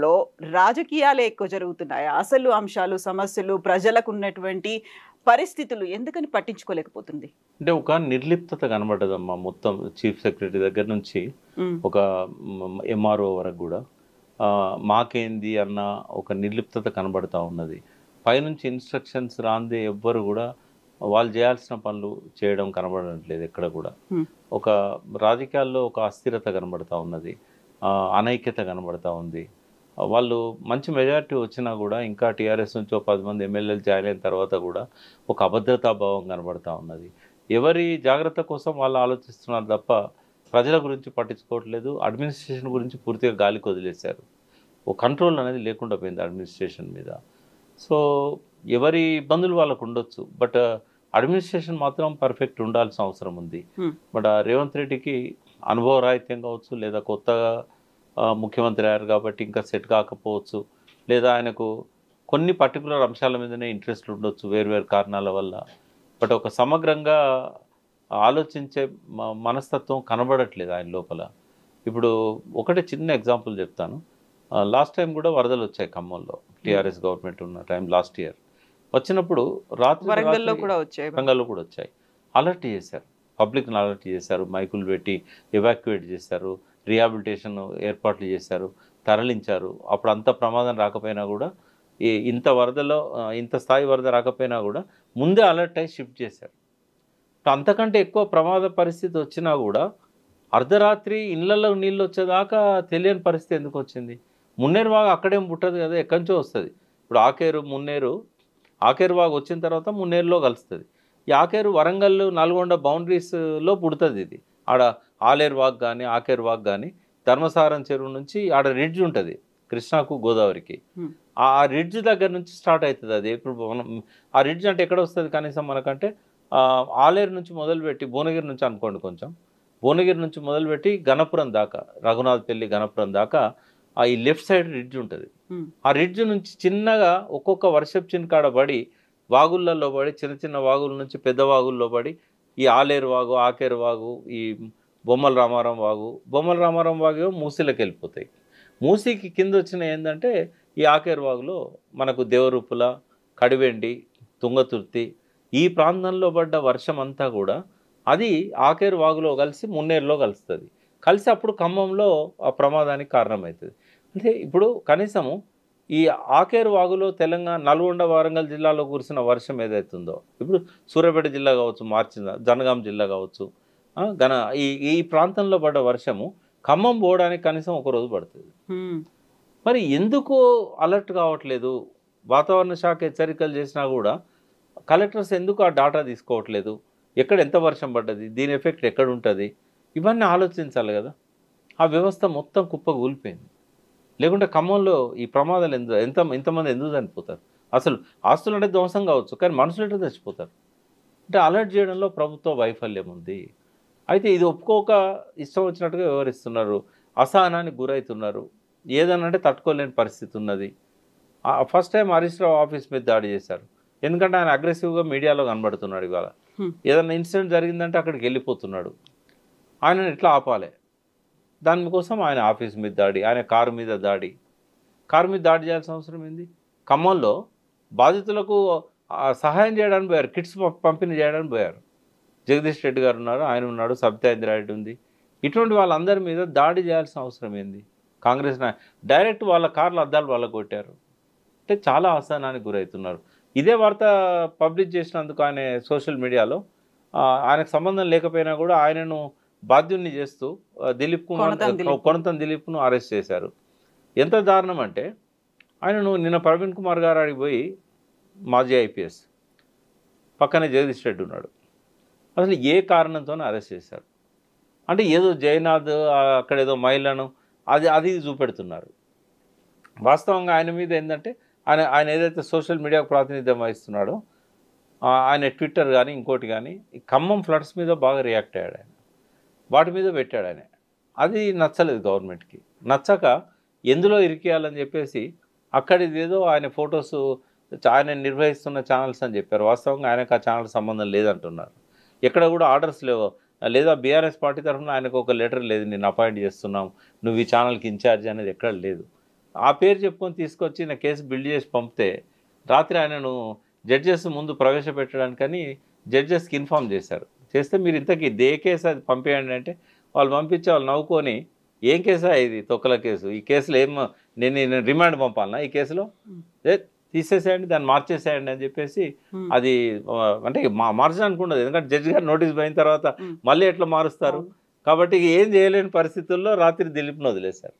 లో రాజకీయాలే ఎక్కువ జరుగుతున్నాయా? అసలు అంశాలు, సమస్యలు, ప్రజలకున్నటువంటి పరిస్థితులు ఎందుకని పట్టించుకోలేకపోతుంది? అంటే ఒక నిర్లిప్తత కనబడ్డదమ్మా. మొత్తం చీఫ్ సెక్రటరీ దగ్గర నుంచి హ్మ్. ఒక ఎంఆర్ఓ వరకు గూడా మాకేంది అన్న ఒక నిర్లిప్తత కనబడతా ఉన్నది. పైనుంచి ఇన్‌స్ట్రక్షన్స్ రాందే ఎవ్వరు గూడా వాళ్ళు జేయాల్సిన పనులు చేయడం కనబడట్లేదు ఎక్కడ గూడా. హ్మ్. ఒక రాజకీయాల్లో ఒక అస్థిరత కనబడతా ఉన్నది. అనైక్యత కనబడతా ఉంది. వాళ్ళు మంచి మెజారిటీ వచ్చినా గూడా ఇంకా టీఆర్ఎస్ నుంచి ఓ 10 మంది ఎమ్మెల్యేలు జాయిన్ అయిన తర్వాత గూడా ఒక అభద్రతా భావం కనబడతా ఉన్నది. ఎవరి జాగ్రత్త కోసం వాళ్ళు ఆలోచిస్తున్నారు తప్ప ప్రజల గురించి పట్టించుకోవట్లేదు. అడ్మినిస్ట్రేషన్ గురించి పూర్తిగా గాలికి వదిలేశారు. ఓ కంట్రోల్ అనేది లేకుండా పోయింది అడ్మినిస్ట్రేషన్ మీద. సో, ఎవరి ఇబ్బందులు వాళ్ళకు ఉండొచ్చు. బట్ అడ్మినిస్ట్రేషన్ మాత్రం పర్ఫెక్ట్ ఉండాల్సిన అవసరం ఉంది. హ్మ్. బట్ రేవంత్ రెడ్డికి అనుభవరాహిత్యం కావచ్చు, లేదా కొత్తగా ముఖ్యమంత్రి అయ్యారు కాబట్టి ఇంకా సెట్ కాకపోవచ్చు. లేదా ఆయనకు కొన్ని పర్టిక్యులర్ అంశాల మీదనే ఇంట్రెస్ట్ ఉండొచ్చు వేరు కారణాల వల్ల. బట్ ఒక సమగ్రంగా ఆలోచించే మనస్తత్వం కనబడట్లేదు ఆయన లోపల. ఇప్పుడు ఒకటే చిన్న ఎగ్జాంపుల్ చెప్తాను. లాస్ట్ టైం కూడా వరదలొచ్చాయి ఖమ్మంలో. టీఆర్ఎస్ గవర్నమెంట్ ఉన్న టైం లాస్ట్ ఇయర్. వచ్చినప్పుడు వరంగల్‌లో రాత్రి కూడా వచ్చాయి. వరంగల్‌లో కూడా వచ్చాయి. అలర్ట్ చేశారు. పబ్లిక్‌ని అలర్ట్ చేశారు. మైకులు పెట్టి ఎవాక్యుయేట్ చేశారు. రిహాబిలిటేషన్ ఏర్పాట్లు చేశారు. తరలించారు. అప్పుడు అంత ప్రమాదం రాకపోయినా కూడా ఇంత వరదలో ఇంత స్థాయి వరద రాకపోయినా కూడా ముందే అలర్ట్ అయ్యి షిఫ్ట్ చేశారు. అంతకంటే ఎక్కువ ప్రమాద పరిస్థితి వచ్చినా కూడా అర్ధరాత్రి ఇళ్లలో నీళ్ళు వచ్చేదాకా తెలియని పరిస్థితి ఎందుకు వచ్చింది? మున్నేరు వాగు అక్కడేం పుట్టదు కదా, ఎక్కడి నుంచో వస్తుంది. ఇప్పుడు ఆకేరు వాగు వచ్చిన తర్వాత మున్నేరులో కలుస్తుంది. ఈ ఆకేరు వరంగల్ నల్గొండ బౌండరీస్లో పుడుతుంది. ఇది ఆడ ఆలేరు వాగు కానీ ఆకేరు వాగు కానీ ధర్మసారం చెరువు నుంచి ఆడ రిడ్జ్ ఉంటుంది కృష్ణాకు గోదావరికి. ఆ రిడ్జ్ దగ్గర నుంచి స్టార్ట్ అవుతుంది అది. ఇప్పుడు మనం ఆ రిడ్జ్ అంటే ఎక్కడ వస్తుంది కనీసం మనకంటే ఆలేరు నుంచి మొదలుపెట్టి భువనగిరి నుంచి అనుకోండి, కొంచెం భువనగిరి నుంచి మొదలుపెట్టి గణపురం దాకా, రఘునాథపల్లి గణపురం దాకా ఈ లెఫ్ట్ సైడ్ రిడ్జ్ ఉంటుంది. ఆ రిడ్జ్ నుంచి చిన్నగా ఒక్కొక్క వర్షపు చినుకాడ పడి వాగుళ్ళల్లో పడి చిన్న చిన్న వాగుల నుంచి పెద్ద వాగుల్లో పడి ఈ ఆలేరు వాగు ఆకేరు వాగు ఈ బొమ్మల రామారం వాగు మూసీలోకి వెళ్ళిపోతాయి. మూసీకి కింద వచ్చిన ఏంటంటే ఈ ఆకేరు వాగులో మనకు దేవరూపుల, కడివెండి, తుంగతుర్తి ఈ ప్రాంతంలో పడ్డ వర్షం అంతా కూడా అది ఆకేరు వాగులో కలిసి మున్నేరులో కలుస్తుంది. కలిసి అప్పుడు ఖమ్మంలో ఆ ప్రమాదానికి కారణమవుతుంది. అంటే ఇప్పుడు కనీసము ఈ ఆకేరు వాగులో తెలంగాణ నల్గొండ వరంగల్ జిల్లాలో కురిసిన వర్షం ఏదైతుందో, ఇప్పుడు సూర్యాపేట జిల్లా కావచ్చు, జనగాం జిల్లా కావచ్చు, ఈ ఈ ప్రాంతంలో పడ్డ వర్షము ఖమ్మం పోవడానికి కనీసం ఒక రోజు పడుతుంది. మరి ఎందుకు అలర్ట్ కావట్లేదు? వాతావరణ శాఖ హెచ్చరికలు చేసినా కూడా కలెక్టర్స్ ఎందుకు ఆ డాటా తీసుకోవట్లేదు? ఎక్కడ ఎంత వర్షం పడ్డది, దీని ఎఫెక్ట్ ఎక్కడ ఉంటుంది, ఇవన్నీ ఆలోచించాలి కదా. ఆ వ్యవస్థ మొత్తం కుప్పకూలిపోయింది. లేకుంటే ఖమ్మంలో ఈ ప్రమాదాలు ఎంతమంది ఎందుకు చనిపోతారు? అసలు ఆస్తులు అంటే ధ్వంసం కావచ్చు, కానీ మనుషులు ఎట్లా చచ్చిపోతారు? అంటే అలర్ట్ చేయడంలో ప్రభుత్వ వైఫల్యం ఉంది. అయితే ఇది ఒప్పుకోక ఇష్టం వచ్చినట్టుగా వ్యవహరిస్తున్నారు. అసహనానికి గురవుతున్నారు. ఏదనంటే తట్టుకోలేని పరిస్థితి ఉన్నది. First time Harish Rao office మీద దాడి చేశారు. ఎందుకంటే ఆయన అగ్రెసివ్గా మీడియాలో కనబడుతున్నాడు. ఇవాళ ఏదైనా ఇన్సిడెంట్ జరిగిందంటే అక్కడికి వెళ్ళిపోతున్నాడు. ఆయనను ఎట్లా ఆపాలి? దానికోసం ఆయన ఆఫీస్ మీద దాడి, ఆయన కారు మీద దాడి చేయాల్సిన అవసరం ఏంది? ఖమ్మంలో బాధితులకు సహాయం చేయడానికి పోయారు, కిట్స్ పంపిణీ చేయడానికి పోయారు. జగదీష్ రెడ్డి గారు ఉన్నారు, ఆయన ఉన్నాడు, సబితా ఇంద్రారెడ్డి ఉంది. ఇటువంటి వాళ్ళందరి మీద దాడి చేయాల్సిన అవసరం ఏంది? కాంగ్రెస్ డైరెక్ట్ వాళ్ళ కార్ల అద్దాలు వాళ్ళకు కొట్టారు. అంటే చాలా అసహనానికి గురవుతున్నారు. ఇదే వార్త పబ్లిష్ చేసినందుకు ఆయన సోషల్ మీడియాలో ఆయనకు సంబంధం లేకపోయినా కూడా ఆయనను బాధ్యుణ్ణి చేస్తూ కొనతం దిలీప్ను అరెస్ట్ చేశారు. ఎంత దారుణం అంటే ఆయనను నిన్న ప్రవీణ్ కుమార్ గారు అడిగి పోయి, మాజీ ఐపీఎస్, పక్కనే జగదీష్ రెడ్డి ఉన్నాడు, అసలు ఏ కారణంతోనే అరెస్ట్ చేశారు? అంటే ఏదో జయనాథ్ అక్కడ ఏదో మహిళను అది చూపెడుతున్నారు. వాస్తవంగా ఆయన మీద ఏంటంటే ఆయన ఏదైతే సోషల్ మీడియాకు ప్రాతినిధ్యం వహిస్తున్నాడో ఆయన ట్విట్టర్ కానీ ఇంకోటి కానీ ఖమ్మం ఫ్లడ్స్ మీద బాగా రియాక్ట్ అయ్యాడు. ఆయన వాటి మీద పెట్టాడు. ఆయన అది నచ్చలేదు గవర్నమెంట్కి. నచ్చక ఎందులో ఇరికేయాలని చెప్పేసి అక్కడిది ఏదో ఆయన ఫొటోస్ ఆయన నిర్వహిస్తున్న ఛానల్స్ అని చెప్పారు. వాస్తవంగా ఆయనకు ఆ ఛానల్ సంబంధం లేదంటున్నారు. ఎక్కడ కూడా ఆర్డర్స్ లేవు, లేదా బీఆర్ఎస్ పార్టీ తరఫున ఆయనకు ఒక లెటర్ లేదు, నేను అపాయింట్ చేస్తున్నాం, నువ్వు ఈ ఛానల్కి ఇన్ఛార్జ్ అనేది ఎక్కడ లేదు. ఆ పేరు చెప్పుకొని తీసుకొచ్చి నా కేసు బిల్డ్ చేసి పంపితే రాత్రి ఆయనను జడ్జెస్ ముందు ప్రవేశపెట్టడానికని జడ్జెస్కి ఇన్ఫామ్ చేశారు. చేస్తే మీరు ఇంతకీ ఏ కేసు అది పంపేయండి అంటే వాళ్ళు పంపించి వాళ్ళు నవ్వుకొని ఏం కేసా ఇది తొక్కల కేసు, ఈ కేసులో నేను రిమాండ్ పంపాలన్నా ఈ కేసులో, తీసేసేయండి దాన్ని మార్చేసేయండి అని చెప్పేసి అది అంటే మార్చడానికి ఉండదు, ఎందుకంటే జడ్జి గారు నోటీస్ పోయిన తర్వాత మళ్ళీ ఎట్లా మారుస్తారు. కాబట్టి ఏం చేయలేని పరిస్థితుల్లో రాత్రి దిలీప్ను వదిలేశారు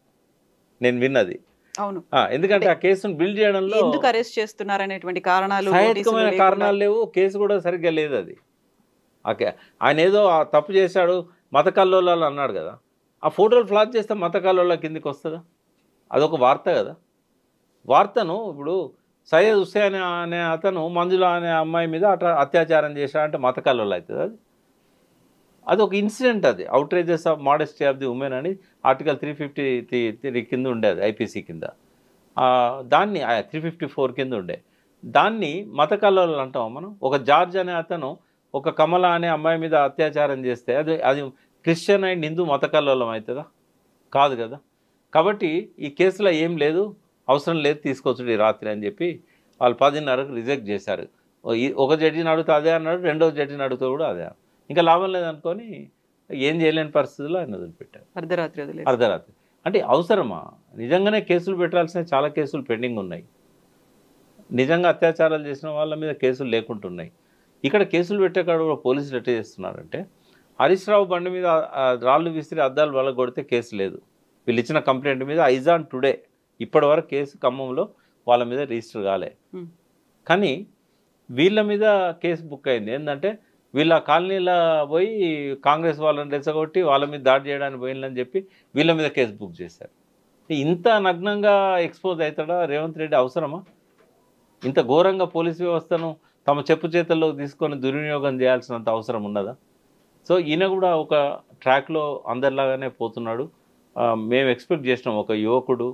నేను విన్నది. అవును, ఎందుకంటే ఆ కేసును బిల్డ్ చేయడంలో ఎందుకు అరెస్ట్ చేస్తున్నారు అనేటువంటి కారణాలు, సహేతుకమైన కారణాలు లేవు, కేసు కూడా సరిగ్గా లేదు. అది ఆయన ఏదో తప్పు చేశాడు మత కల్లోలాలు అన్నాడు కదా, ఆ ఫోటోలు ఫ్లాష్ చేస్తే మత కల్లోల కిందికి వస్తుందా? అదొక వార్త కదా. వార్తను ఇప్పుడు సయ్యద్ హుస్సేన్ అనే అతను మంజుల అనే అమ్మాయి మీద అత్యాచారం చేశాడంటే మత కల్లోలు అవుతుంది. అది ఒక ఇన్సిడెంట్, అది outrages of modesty of the women అని ఆర్టికల్ 353 కింద ఉండేది, ఐపీసీ కింద. దాన్ని 354 కింద ఉండే దాన్ని మత కల్లోలు అంటాం మనం. ఒక జార్జ్ అనే అతను ఒక కమల అనే అమ్మాయి మీద అత్యాచారం చేస్తే అది క్రిస్టియన్ అండ్ హిందూ మత కల్లోలం అవుతుందా? కాదు కదా. కాబట్టి ఈ కేసులో ఏం లేదు, అవసరం లేదు తీసుకోవచ్చు రాత్రి అని చెప్పి వాళ్ళు 10:30కు రిజెక్ట్ చేశారు. ఒక జడ్జిని అడుగుతూ అదే అన్నాడు, రెండవ జడ్జిని అడుగుతూ కూడా అదే. ఇంకా లాభం లేదనుకొని ఏం చేయలేని పరిస్థితుల్లో ఆయన వదిలిపెట్టారు అర్ధరాత్రి. అంటే అవసరమా? నిజంగానే కేసులు పెట్టాల్సిన చాలా కేసులు పెండింగ్ ఉన్నాయి. నిజంగా అత్యాచారాలు చేసిన వాళ్ళ మీద కేసులు లేకుంటున్నాయి. ఇక్కడ కేసులు పెట్టే కాడ కూడా పోలీసులు ఎట్లా చేస్తున్నారంటే, హరీష్ రావు బండి మీద రాళ్ళు విసిరి అద్దాలు వల్ల కొడితే కేసు లేదు. వీళ్ళు ఇచ్చిన కంప్లైంట్ మీద ఐజాన్ టుడే ఇప్పటి వరకు కేసు ఖమ్మంలో వాళ్ళ మీద రిజిస్టర్ కాలే. కానీ వీళ్ళ మీద కేసు బుక్ అయింది. ఏంటంటే వీళ్ళ కాలనీలో పోయి కాంగ్రెస్ వాళ్ళని రెచ్చగొట్టి వాళ్ళ మీద దాడి చేయడానికి పోయిందని చెప్పి వీళ్ళ మీద కేసు బుక్ చేశారు. ఇంత నగ్నంగా ఎక్స్పోజ్ అవుతాడా రేవంత్ రెడ్డి? అవసరమా? ఇంత ఘోరంగా పోలీస్ వ్యవస్థను తమ చెప్పు చేతుల్లో తీసుకొని దుర్వినియోగం చేయాల్సినంత అవసరం ఉన్నదా? సో ఈయన కూడా ఒక ట్రాక్లో అందరిలాగానే పోతున్నాడు. మేము ఎక్స్పెక్ట్ చేసినాం ఒక యువకుడు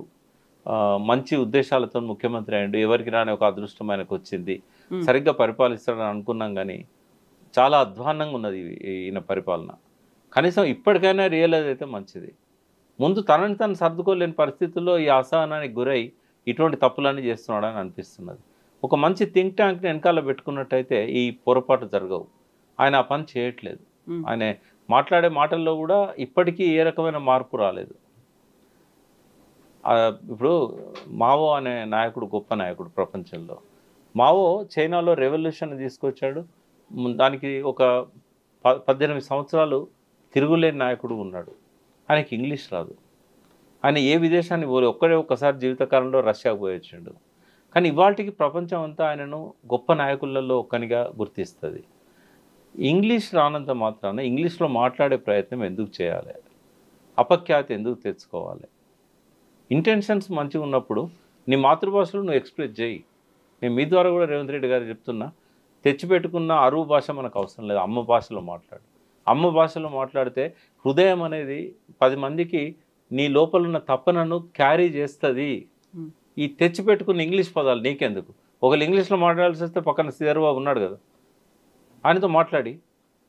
మంచి ఉద్దేశాలతో ముఖ్యమంత్రి అయ్యాడు, ఎవరికి రాని ఒక అదృష్టం ఆయనకు వచ్చింది, సరిగ్గా పరిపాలిస్తాడని అనుకున్నాం. కానీ చాలా అధ్వాన్నంగా ఉన్నది ఈయన పరిపాలన. కనీసం ఇప్పటికైనా రియలైజ్ అయితే మంచిది. ముందు తనని తను సర్దుకోలేని పరిస్థితుల్లో ఈ అసహనానికి గురై ఇటువంటి తప్పులన్నీ చేస్తున్నాడని అనిపిస్తున్నది. ఒక మంచి థింక్ ట్యాంక్ని వెనకాల పెట్టుకున్నట్టయితే ఈ పొరపాటు జరగవు. ఆయన ఆ పని చేయట్లేదు. ఆయన మాట్లాడే మాటల్లో కూడా ఇప్పటికీ ఏ రకమైన మార్పు రాలేదు. ఇప్పుడు మావో అనే నాయకుడు గొప్ప నాయకుడు ప్రపంచంలో. మావో చైనాలో రెవల్యూషన్ తీసుకొచ్చాడు. దానికి ఒక 18 సంవత్సరాలు తిరుగులేని నాయకుడు ఉన్నాడు. ఆయనకి ఇంగ్లీష్ రాదు. ఆయన ఏ విదేశాన్ని పోలే, ఒక్కసారి జీవితకాలంలో రష్యాకు పోయి వచ్చాడు. కానీ ఇవాళకి ప్రపంచం అంతా ఆయనను గొప్ప నాయకులలో ఒక్కనిగా గుర్తిస్తుంది. ఇంగ్లీష్ రానంత మాత్రాన ఇంగ్లీష్లో మాట్లాడే ప్రయత్నం ఎందుకు చేయాలి? అపఖ్యాతి ఎందుకు తెచ్చుకోవాలి? ఇంటెన్షన్స్ మంచిగా ఉన్నప్పుడు నీ మాతృభాషలో నువ్వు ఎక్స్ప్రెస్ చేయి. నేను మీ ద్వారా కూడా రేవంత్ రెడ్డి గారు చెప్తున్నా, తెచ్చిపెట్టుకున్న అరువు భాష మనకు అవసరం లేదు. అమ్మ భాషలో మాట్లాడు. అమ్మ భాషలో మాట్లాడితే హృదయం అనేది 10 మందికి నీ లోపల ఉన్న తపనను క్యారీ చేస్తుంది. ఈ తెచ్చిపెట్టుకున్న ఇంగ్లీష్ పదాలు నీకెందుకు? ఒకళ్ళు ఇంగ్లీష్లో మాట్లాడాల్సి వస్తే పక్కన శ్రీధర్బాబు ఉన్నాడు కదా, ఆయనతో మాట్లాడి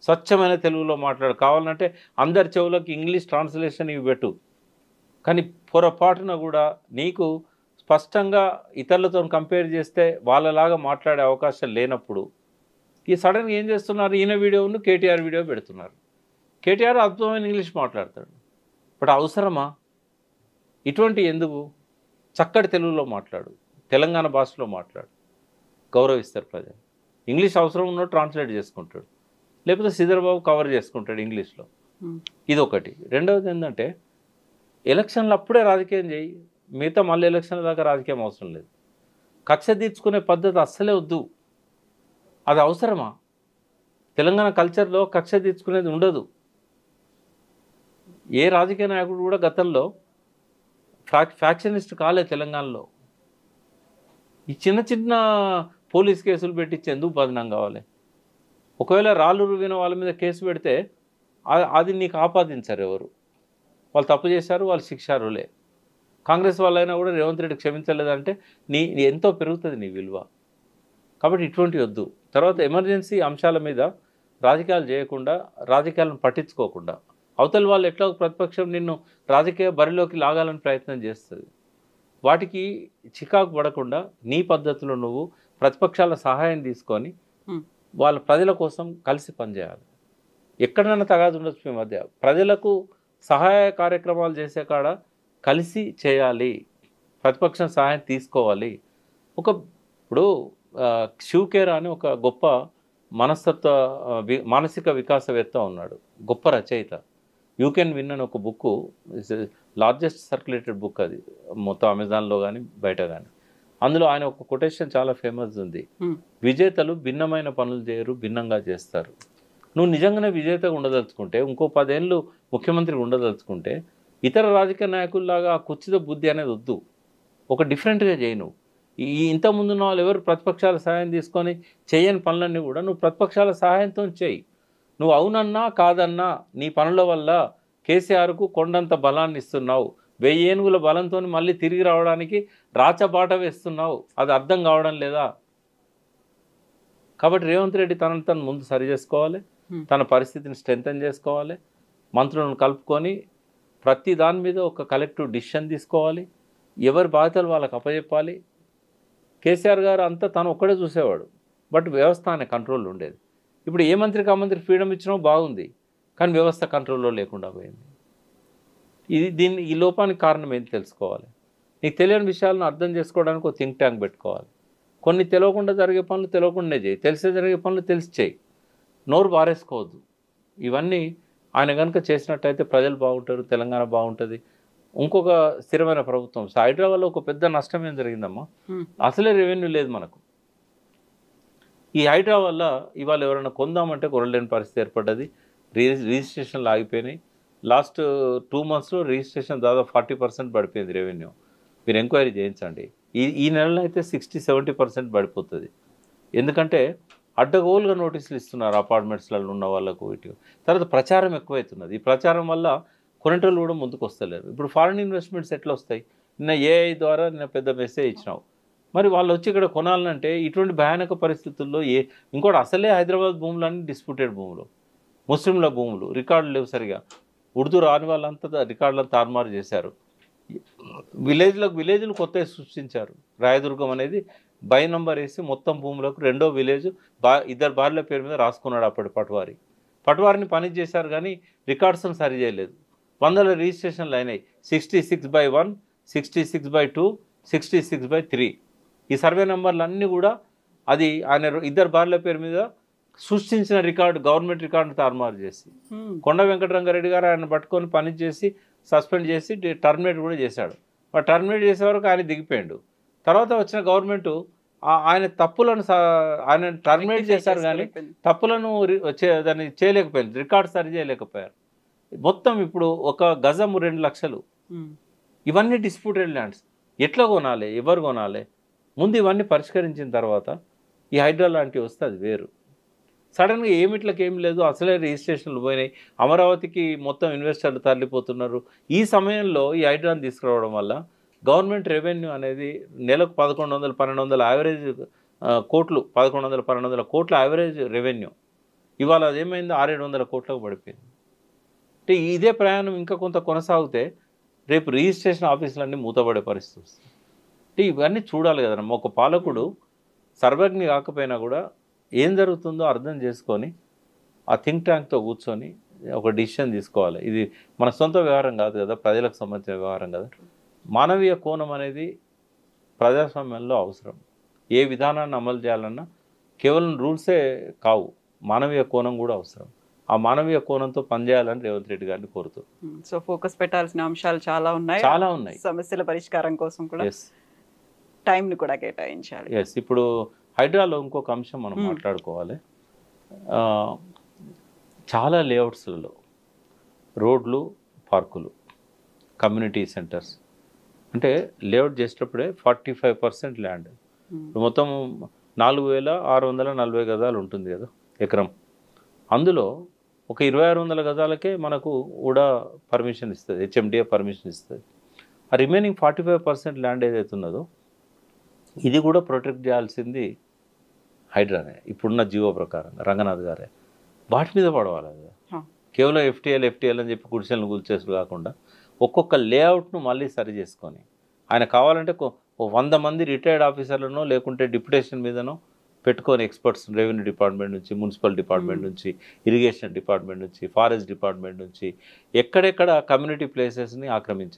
స్వచ్ఛమైన తెలుగులో మాట్లాడు. కావాలంటే అందరి చెవులకు ఇంగ్లీష్ ట్రాన్స్లేషన్ ఇవి పెట్టు. కానీ పొరపాటున కూడా నీకు స్పష్టంగా ఇతరులతో కంపేర్ చేస్తే వాళ్ళలాగా మాట్లాడే అవకాశం లేనప్పుడు ఈ సడన్గా ఏం చేస్తున్నారు? ఈయన వీడియోను కేటీఆర్ వీడియో పెడుతున్నారు. కేటీఆర్ అద్భుతమైన ఇంగ్లీష్ మాట్లాడతాడు. బట్ అవసరమా? ఇటువంటి ఎందుకు? చక్కటి తెలుగులో మాట్లాడు, తెలంగాణ భాషలో మాట్లాడు, గౌరవిస్తారు ప్రజలు. ఇంగ్లీష్ అవసరం ఉన్నట్టు ట్రాన్స్లేట్ చేసుకుంటాడు, లేకపోతే శ్రీధర్బాబు కవర్ చేసుకుంటాడు ఇంగ్లీష్లో. ఇదొకటి. రెండవది ఏంటంటే ఎలక్షన్లు అప్పుడే రాజకీయం చేయి, మిగతా మళ్ళీ ఎలక్షన్ల దాకా రాజకీయం అవసరం లేదు. కక్ష తీర్చుకునే పద్ధతి అస్సలే వద్దు. అది అవసరమా? తెలంగాణ కల్చర్లో కక్ష తీర్చుకునేది ఉండదు. ఏ రాజకీయ నాయకుడు కూడా గతంలో ఫ్యాక్షనిస్ట్ కాలే తెలంగాణలో. ఈ చిన్న చిన్న పోలీస్ కేసులు పెట్టించి ఎందుకు బదనాం కావాలి? ఒకవేళ రాళ్ళు రువిన వాళ్ళ మీద కేసు పెడితే అది నీకు ఆపాదించారు ఎవరు? వాళ్ళు తప్పు చేశారు, వాళ్ళు శిక్షారులే. కాంగ్రెస్ వాళ్ళైనా కూడా రేవంత్ రెడ్డి క్షమించలేదంటే నీ ఎంతో పెరుగుతుంది నీ విలువ. కాబట్టి ఇటువంటివి వద్దు. తర్వాత ఎమర్జెన్సీ అంశాల మీద రాజకీయాలు చేయకుండా, రాజకీయాలను పట్టించుకోకుండా, అవతల వాళ్ళు ఎట్లా ప్రతిపక్షం నిన్ను రాజకీయ బరిలోకి లాగాలని ప్రయత్నం చేస్తుంది. వాటికి చికాకు పడకుండా నీ పద్ధతిలో నువ్వు ప్రతిపక్షాల సహాయం తీసుకొని వాళ్ళ ప్రజల కోసం కలిసి పనిచేయాలి. ఎక్కడైనా తగాదు ఉండొచ్చు మీ మధ్య, ప్రజలకు సహాయ కార్యక్రమాలు చేసే కాడ కలిసి చేయాలి, ప్రతిపక్షం సహాయం తీసుకోవాలి. ఇప్పుడు శివకేరా అని ఒక గొప్ప మానసిక వికాసవేత్త ఉన్నాడు, గొప్ప రచయిత. యూ కెన్ విన్ అని ఒక బుక్, లార్జెస్ట్ సర్క్యులేటెడ్ బుక్ అది మొత్తం అమెజాన్లో కానీ బయట కానీ. అందులో ఆయన ఒక కొటేషన్ చాలా ఫేమస్ ఉంది, విజేతలు భిన్నమైన పనులు చేయరు, భిన్నంగా చేస్తారు. నువ్వు నిజంగానే విజేతగా ఉండదలుచుకుంటే, ఇంకో 10 ఏళ్ళు ముఖ్యమంత్రిగా ఉండదలుచుకుంటే, ఇతర రాజకీయ నాయకుల్లాగా ఆ కుర్చీద బుద్ధి అనేది వద్దు, ఒక డిఫరెంట్గా చేయి. నువ్వు ఇంతకుముందు ఉన్న వాళ్ళు ఎవరు ప్రతిపక్షాల సహాయం తీసుకొని చేయని పనులన్నీ కూడా నువ్వు ప్రతిపక్షాల సహాయంతో చేయి. నువ్వు అవునన్నా కాదన్నా నీ పనుల వల్ల కేసీఆర్కు కొండంత బలాన్ని ఇస్తున్నావు, 1000 ఏనుగుల బలంతో మళ్ళీ తిరిగి రావడానికి రాచబాట వేస్తున్నావు. అది అర్థం కావడం లేదా? కాబట్టి రేవంత్ రెడ్డి తనను తను ముందు సరి చేసుకోవాలి, తన పరిస్థితిని స్ట్రెంథన్ చేసుకోవాలి, మంత్రులను కలుపుకొని ప్రతి దాని మీద ఒక కలెక్టివ్ డిసిషన్ తీసుకోవాలి, ఎవరి బాధ్యతలు వాళ్ళకి అప్పచెప్పాలి. కేసీఆర్ గారు అంతా తను ఒక్కడే చూసేవాడు, బట్ వ్యవస్థ అనే కంట్రోల్ ఉండేది. ఇప్పుడు ఏ మంత్రికి ఆ మంత్రికి ఫ్రీడమ్ ఇచ్చినా బాగుంది, కానీ వ్యవస్థ కంట్రోల్లో లేకుండా పోయింది. ఈ లోపానికి కారణం ఏంటి తెలుసుకోవాలి. నీకు తెలియని విషయాలను అర్థం చేసుకోవడానికి ఒక థింక్ ట్యాంక్ పెట్టుకోవాలి. కొన్ని తెలియకుండా జరిగే పనులు తెలియకుండానే చేయి, తెలిసే జరిగే పనులు తెలిసి చేయి, నోరు బారేసుకోవద్దు. ఇవన్నీ ఆయన కనుక చేసినట్టయితే ప్రజలు బాగుంటారు, తెలంగాణ బాగుంటుంది, ఇంకొక స్థిరమైన ప్రభుత్వం. హైదరాబాద్లో ఒక పెద్ద నష్టం ఏం జరిగిందమ్మా, అసలే రెవెన్యూ లేదు మనకు. ఈ హైడ్రా వల్ల ఇవాళ ఎవరైనా కొందామంటే కొనలేని పరిస్థితి ఏర్పడ్డది. రిజిస్ట్రేషన్లు ఆగిపోయినాయి. లాస్ట్ 2 monthsలో రిజిస్ట్రేషన్ దాదాపు 40% పడిపోయింది రెవెన్యూ. మీరు ఎంక్వైరీ చేయించండి. ఈ నెలలో అయితే 60-70% పడిపోతుంది. ఎందుకంటే అడ్డగోలుగా నోటీసులు ఇస్తున్నారు అపార్ట్మెంట్స్లలో ఉన్న వాళ్ళకు. ఇటు తర్వాత ప్రచారం ఎక్కువవుతున్నది. ఈ ప్రచారం వల్ల కొనేటోళ్ళు కూడా ముందుకు వస్తలేరు. ఇప్పుడు ఫారిన్ ఇన్వెస్ట్మెంట్స్ ఎట్లా వస్తాయి? నిన్న ఏఐ ద్వారా నిన్న పెద్ద మెసేజ్ ఇచ్చినావు, మరి వాళ్ళు వచ్చి ఇక్కడ కొనాలంటే ఇటువంటి భయానక పరిస్థితుల్లో ఇంకోటి అసలే హైదరాబాద్ భూములన్నీ డిస్ప్యూటెడ్ భూములు, ముస్లింల భూములు, రికార్డులు లేవు సరిగా. ఉర్దూ రాని వాళ్ళంతా రికార్డులను తారుమారు చేశారు. విలేజ్లు కొత్తగా సృష్టించారు. రాయదుర్గం అనేది బై నంబర్ వేసి మొత్తం భూములకు 2వ విలేజ్ 2 భార్యల పేరు మీద రాసుకున్నాడు అప్పటి పట్వారిని పని చేశారు, కానీ రికార్డ్స్ని సరి చేయలేదు. 100 రిజిస్ట్రేషన్లు అయినాయి. 66/1, 66/2, 66/3. ఈ సర్వే నెంబర్లు అన్నీ కూడా అది ఆయన 2 భార్యల పేరు మీద సృష్టించిన రికార్డు, గవర్నమెంట్ రికార్డును తారుమారు చేసి కొండ వెంకటరంగారెడ్డి గారు ఆయన పట్టుకొని పని చేసి సస్పెండ్ చేసి టర్మినేట్ కూడా చేశాడు. టర్మినేట్ చేసే వరకు ఆయన దిగిపోయాడు. తర్వాత వచ్చిన గవర్నమెంట్ ఆయన తప్పులను ఆయన టర్మినేట్ చేశారు, కానీ తప్పులను దాన్ని చేయలేకపోయింది, రికార్డు సరి చేయలేకపోయారు. మొత్తం ఇప్పుడు ఒక గజము 2 లక్షలు. ఇవన్నీ డిస్ప్యూటెడ్ ల్యాండ్స్. ఎట్లా కొనాలి, ఎవరు కొనాలి? ముందు ఇవన్నీ పరిష్కరించిన తర్వాత ఈ హైడ్రా లాంటివి వస్తే అది వేరు. సడన్గా ఏం లేదు, అసలే రిజిస్ట్రేషన్లు పోయినాయి, అమరావతికి మొత్తం ఇన్వెస్టర్లు తరలిపోతున్నారు. ఈ సమయంలో ఈ హైడ్రాని తీసుకురావడం వల్ల గవర్నమెంట్ రెవెన్యూ అనేది నెలకు 1100-1200 యావరేజ్ కోట్లు, 1100-1200 కోట్ల యావరేజ్ రెవెన్యూ ఇవాళ అదేమైంది 600-700 కోట్లకు పడిపోయింది. అంటే ఇదే ప్రయాణం ఇంకా కొంత కొనసాగితే రేపు రిజిస్ట్రేషన్ ఆఫీసులన్నీ మూతపడే పరిస్థితి వస్తుంది. అంటే ఇవన్నీ చూడాలి కదమ్మా. ఒక పాలకుడు సర్వజ్ఞి కాకపోయినా కూడా ఏం జరుగుతుందో అర్థం చేసుకొని ఆ థింక్ ట్యాంక్తో కూర్చొని ఒక డిసిషన్ తీసుకోవాలి. ఇది మన సొంత వ్యవహారం కాదు కదా, ప్రజలకు సంబంధించిన వ్యవహారం కదా. మానవీయ కోణం అనేది ప్రజాస్వామ్యంలో అవసరం. ఏ విధానాన్ని అమలు చేయాలన్నా కేవలం రూల్సే కావు, మానవీయ కోణం కూడా అవసరం. ఆ మానవీయ కోణంతో పనిచేయాలని రేవంత్ రెడ్డి గారిని కోరుతారు. సో ఫోకస్ పెట్టాల్సిన అంశాలు చాలా ఉన్నాయి. సమస్యల పరిష్కారం కోసం కూడా టైంని కూడా కేటాయించాలి. ఇప్పుడు హైడ్రాలో ఇంకొక అంశం మనం మాట్లాడుకోవాలి. చాలా లేఅవుట్స్లలో రోడ్లు, పార్కులు, కమ్యూనిటీ సెంటర్స్ అంటే లేఅవుట్ చేసేటప్పుడే 45% ల్యాండ్, మొత్తం 4640 గజాలు ఉంటుంది కదా ఎకరం. అందులో ఒక 2600 గజాలకే మనకు కూడా పర్మిషన్ ఇస్తుంది, హెచ్ఎండిఏ పర్మిషన్ ఇస్తుంది. ఆ రిమైనింగ్ 45% ల్యాండ్ ఏదైతే ఉన్నదో ఇది కూడా ప్రొటెక్ట్ చేయాల్సింది హైడ్రానే, ఇప్పుడున్న జీవో ప్రకారం రంగనాథ్ గారే. వాటి మీద పడవాలి అది. కేవలం ఎఫ్టీఎల్ అని చెప్పి గుడిసెలను కూల్చేసుడు కాకుండా ఒక్కొక్క లేఅవుట్ను మళ్ళీ సరి చేసుకొని ఆయన కావాలంటే 100 మంది రిటైర్డ్ ఆఫీసర్లను లేకుంటే డిప్యుటేషన్ మీదనో పెట్టుకొని ఎక్స్పర్ట్స్ రెవెన్యూ డిపార్ట్మెంట్ నుంచి, మున్సిపల్ డిపార్ట్మెంట్ నుంచి, ఇరిగేషన్ డిపార్ట్మెంట్ నుంచి, ఫారెస్ట్ డిపార్ట్మెంట్ నుంచి ఎక్కడెక్కడ కమ్యూనిటీ ప్లేసెస్ని ఆక్రమించారు.